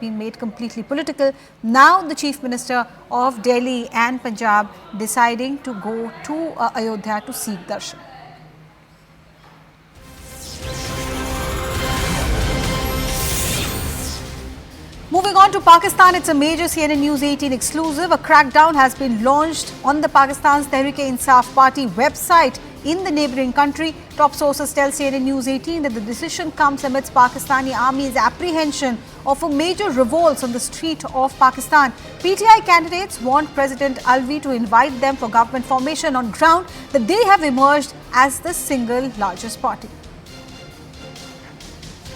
being made completely political. Now the Chief Minister of Delhi and Punjab deciding to go to Ayodhya to seek darshan. Moving on to Pakistan, it's a major CNN News 18 exclusive. A crackdown has been launched on the Pakistan's Tehreek-e-Insaf Party website in the neighbouring country. Top sources tell CNN News 18 that the decision comes amidst Pakistani army's apprehension of a major revolt on the street of Pakistan. PTI candidates want President Alvi to invite them for government formation on ground that they have emerged as the single largest party.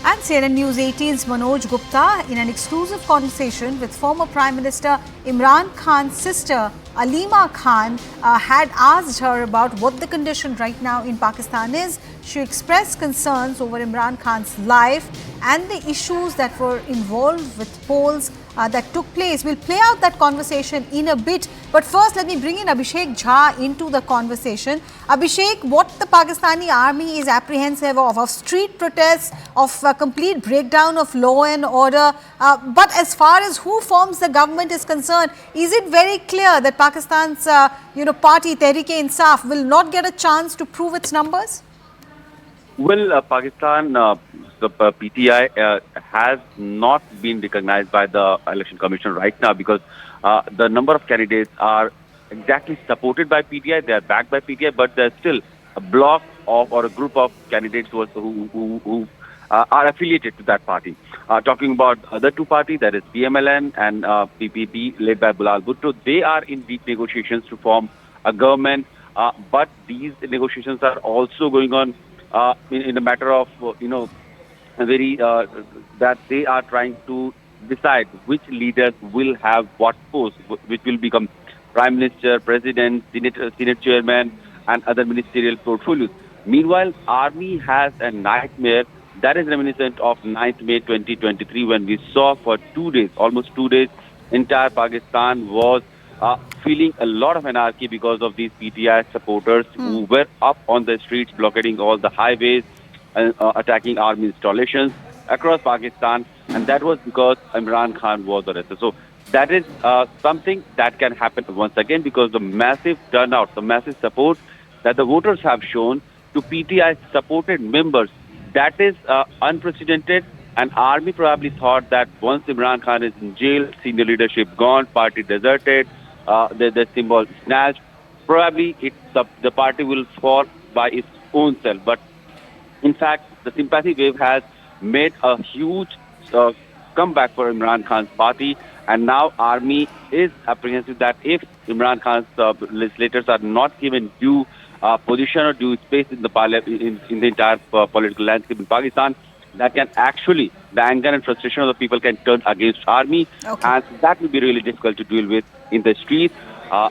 And CNN News 18's Manoj Gupta, in an exclusive conversation with former Prime Minister Imran Khan's sister Aleena Khan, had asked her about what the condition right now in Pakistan is. She expressed concerns over Imran Khan's life and the issues that were involved with polls that took place. We'll play out that conversation in a bit. But first, let me bring in Abhishek Jha into the conversation. Abhishek, what the Pakistani army is apprehensive of street protests, of a complete breakdown of law and order. But as far as who forms the government is concerned, is it very clear that Pakistan's party Tehreek-e-Insaf will not get a chance to prove its numbers? Well, Pakistan, the PTI has not been recognized by the Election Commission right now because the number of candidates are exactly supported by PTI. They are backed by PTI, but there's still a block of or a group of candidates who are affiliated to that party. Talking about other two parties, that is PMLN and PPP, led by Bilal Bhutto, they are in deep negotiations to form a government. But these negotiations are also going on in a matter of, that they are trying to decide which leaders will have what post, which will become Prime Minister, President, Senate Chairman, and other ministerial portfolios. Meanwhile, Army has a nightmare that is reminiscent of 9th May 2023 when we saw for 2 days, almost 2 days, entire Pakistan was feeling a lot of anarchy because of these PTI supporters who were up on the streets, blockading all the highways, attacking army installations across Pakistan. And that was because Imran Khan was arrested. So that is something that can happen once again because the massive turnout, the massive support that the voters have shown to PTI supported members, that is unprecedented. And army probably thought that once Imran Khan is in jail, senior leadership gone, party deserted, the symbol snatched, probably the party will fall by its own self. But in fact, the sympathy wave has made a huge comeback for Imran Khan's party. And now army is apprehensive that if Imran Khan's legislators are not given due position or due space in the parliament, in the entire political landscape in Pakistan, that can actually, the anger and frustration of the people can turn against army. Okay. And that will be really difficult to deal with in the streets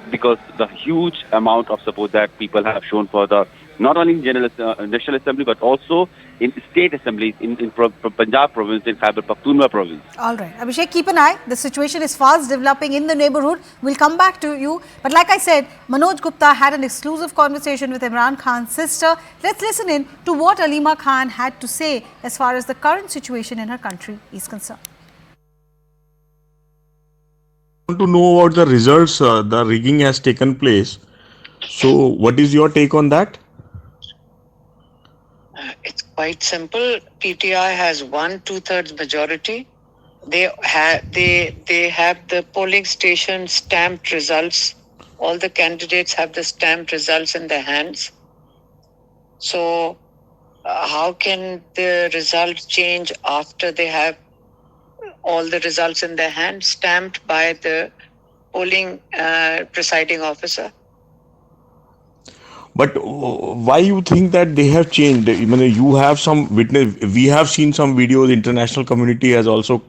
because the huge amount of support that people have shown for the, not only in National Assembly, but also in state assemblies in Punjab province, in Khyber Pakhtunkhwa province. All right. Abhishek, keep an eye. The situation is fast developing in the neighborhood. We'll come back to you. But like I said, Manoj Gupta had an exclusive conversation with Imran Khan's sister. Let's listen in to what Aleena Khan had to say as far as the current situation in her country is concerned. I want to know about the results. The rigging has taken place. So what is your take on that? It's quite simple. PTI has 1/2/3 majority. They have the polling station stamped results. All the candidates have the stamped results in their hands. So how can the results change after they have all the results in their hands, stamped by the polling presiding officer? But why you think that they have changed? I mean, you have some witness. We have seen some videos. International community has also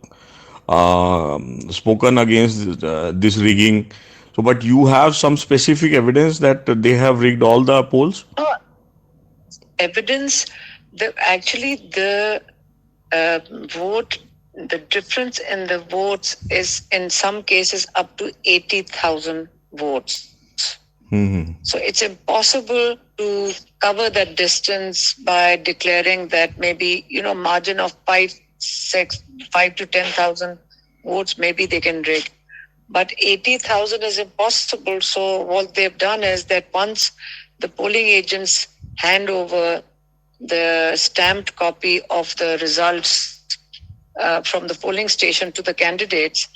spoken against this rigging. So, but you have some specific evidence that they have rigged all the polls? Evidence. The vote. The difference in the votes is in some cases up to 80,000 votes. So it's impossible to cover that distance by declaring that maybe, margin of 5 to 10,000 votes, maybe they can rig. But 80,000 is impossible. So what they've done is that once the polling agents hand over the stamped copy of the results from the polling station to the candidates,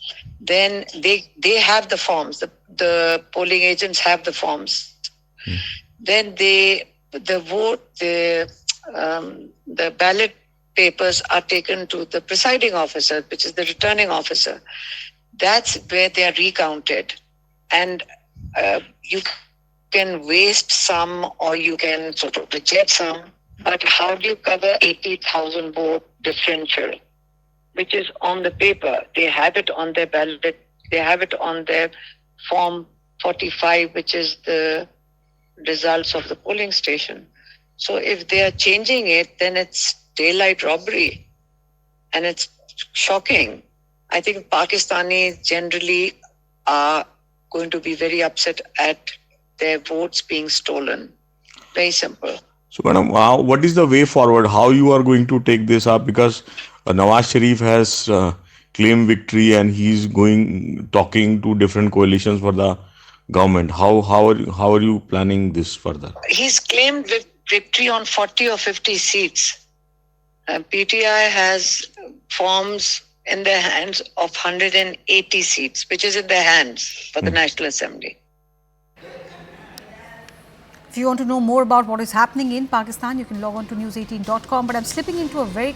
then they have the forms. The polling agents have the forms. Then the ballot papers are taken to the presiding officer, which is the returning officer. That's where they are recounted, and you can waste some or you can sort of reject some. But how do you cover 80,000 vote differential, which is on the paper? They have it on their ballot. They have it on their form 45, which is the results of the polling station. So if they are changing it, then it's daylight robbery, and it's shocking. I think Pakistanis generally are going to be very upset at their votes being stolen. Very simple. So, madam, what is the way forward? How you are going to take this up? Because Nawaz Sharif has claimed victory and he's talking to different coalitions for the government. How are you planning this further? He's claimed victory on 40 or 50 seats. PTI has forms in their hands of 180 seats, which is in their hands for the National Assembly. If you want to know more about what is happening in Pakistan, you can log on to news18.com. But I'm slipping into a very